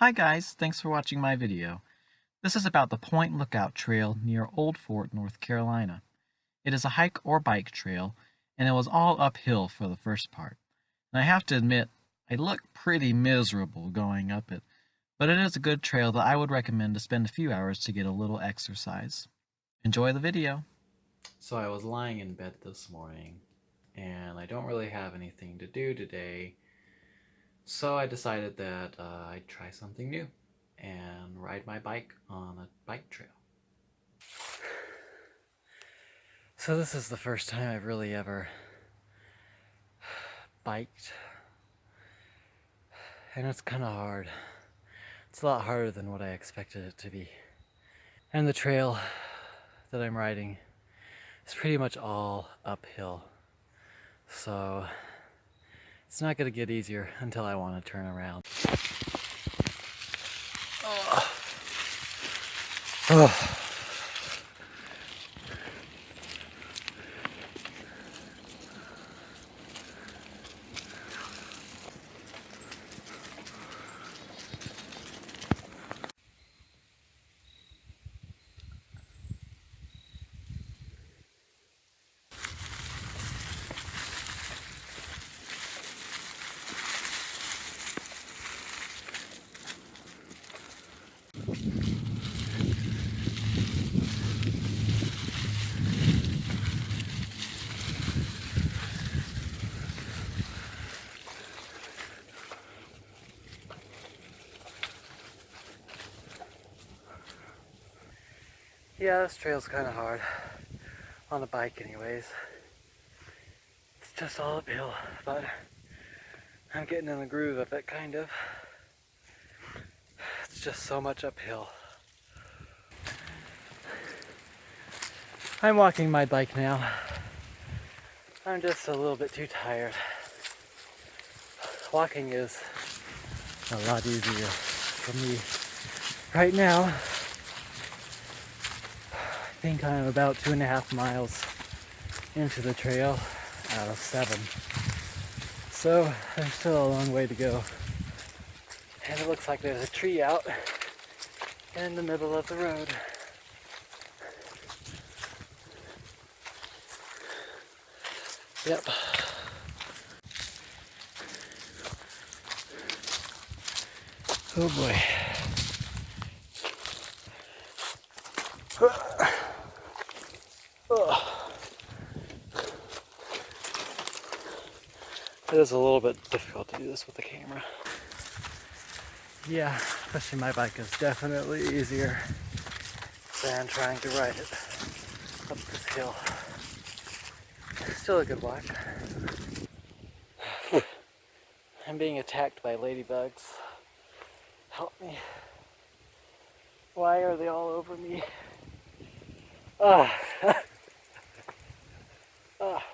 Hi guys, thanks for watching my video. This is about the Point Lookout Trail near Old Fort, North Carolina. It is a hike or bike trail, and it was all uphill for the first part. And I have to admit, I looked pretty miserable going up it, but it is a good trail that I would recommend to spend a few hours to get a little exercise. Enjoy the video. So I was lying in bed this morning, and I don't really have anything to do today, so I decided that I'd try something new and ride my bike on a bike trail. So this is the first time I've really ever biked, and it's kind of hard. It's a lot harder than what I expected it to be. And the trail that I'm riding is pretty much all uphill, so it's not going to get easier until I want to turn around. Oh. Yeah, this trail's kind of hard, on the bike anyways. It's just all uphill, but I'm getting in the groove of it, kind of. It's just so much uphill. I'm walking my bike now. I'm just a little bit too tired. Walking is a lot easier for me. Right now, I think I'm about 2.5 miles into the trail out of 7. So there's still a long way to go. And it looks like there's a tree out in the middle of the road. Yep. Oh boy. It is a little bit difficult to do this with the camera. Yeah, pushing my bike is definitely easier than trying to ride it up this hill. Still a good walk. I'm being attacked by ladybugs. Help me. Why are they all over me? Ah. Ah.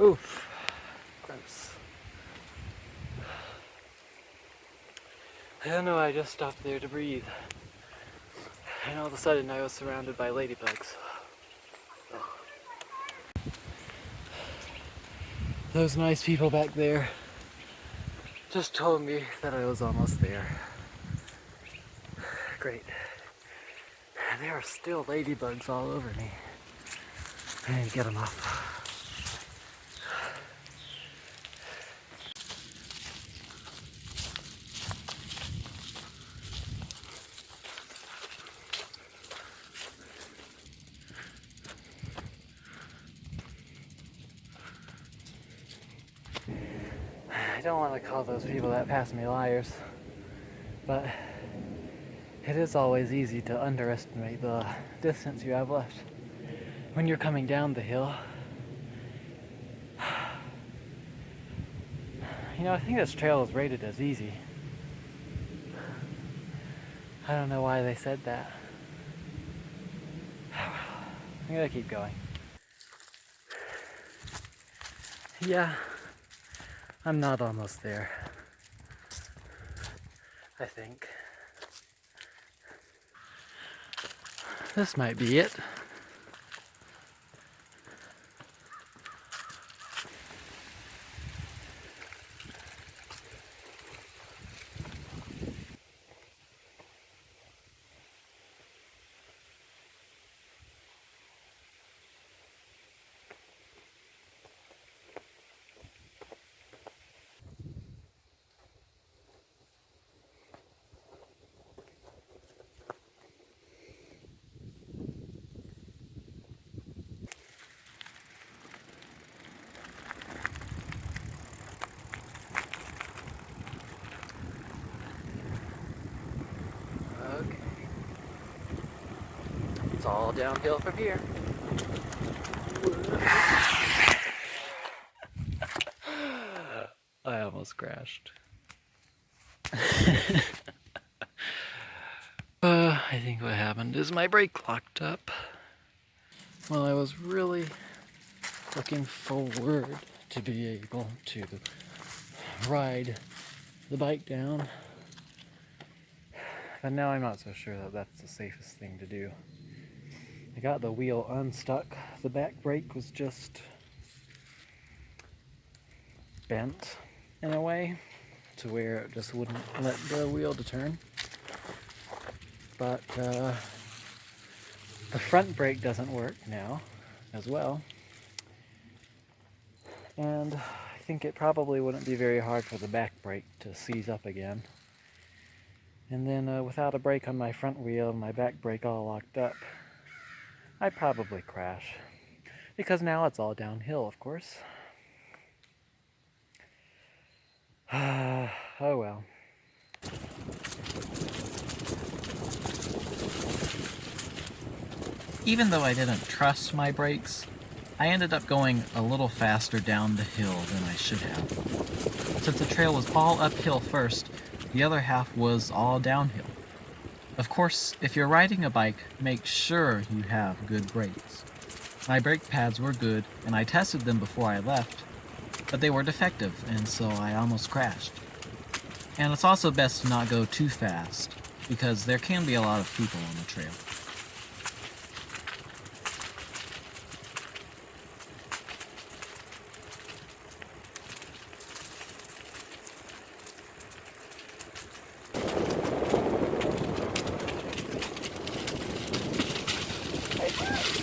Oof. Gross. I don't know, I just stopped there to breathe. And all of a sudden I was surrounded by ladybugs. Those nice people back there just told me that I was almost there. Great. And there are still ladybugs all over me. I need to get them off. I don't want to call those people that pass me liars, but it is always easy to underestimate the distance you have left when you're coming down the hill. You know, I think this trail is rated as easy. I don't know why they said that. I'm gonna keep going. Yeah, I'm not almost there, I think. This might be it. it's all downhill from here. I almost crashed. I think what happened is my brake locked up. Well, I was really looking forward to be able to ride the bike down, but now I'm not so sure that that's the safest thing to do. I got the wheel unstuck. The back brake was just bent in a way to where it just wouldn't let the wheel to turn. But the front brake doesn't work now as well. And I think it probably wouldn't be very hard for the back brake to seize up again. And then without a brake on my front wheel and my back brake all locked up, I'd probably crash. Because now it's all downhill, of course. Oh well. Even though I didn't trust my brakes, I ended up going a little faster down the hill than I should have. Since the trail was all uphill first, the other half was all downhill. Of course, if you're riding a bike, make sure you have good brakes. My brake pads were good, and I tested them before I left, but they were defective, and so I almost crashed. And it's also best to not go too fast, because there can be a lot of people on the trail.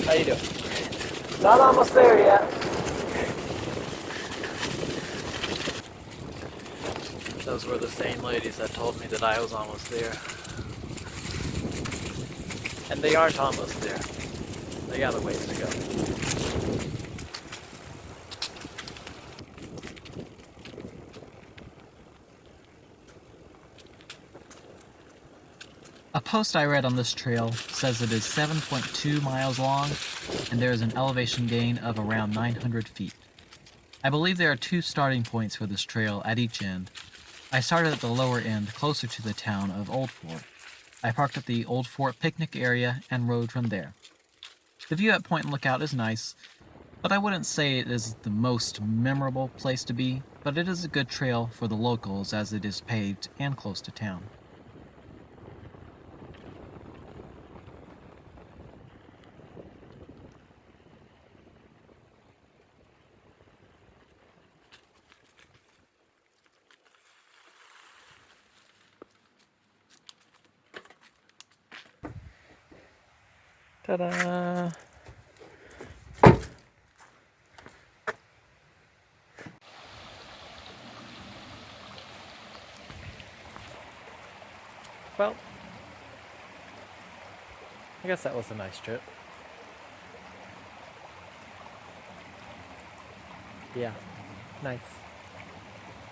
How you doing? Not almost there yet. Those were the same ladies that told me that I was almost there. And they aren't almost there. They got a ways to go. A post I read on this trail says it is 7.2 miles long, and there is an elevation gain of around 900 feet. I believe there are 2 starting points for this trail at each end. I started at the lower end, closer to the town of Old Fort. I parked at the Old Fort picnic area and rode from there. The view at Point Lookout is nice, but I wouldn't say it is the most memorable place to be, but it is a good trail for the locals as it is paved and close to town. Ta-da! Well, I guess that was a nice trip. Yeah, nice.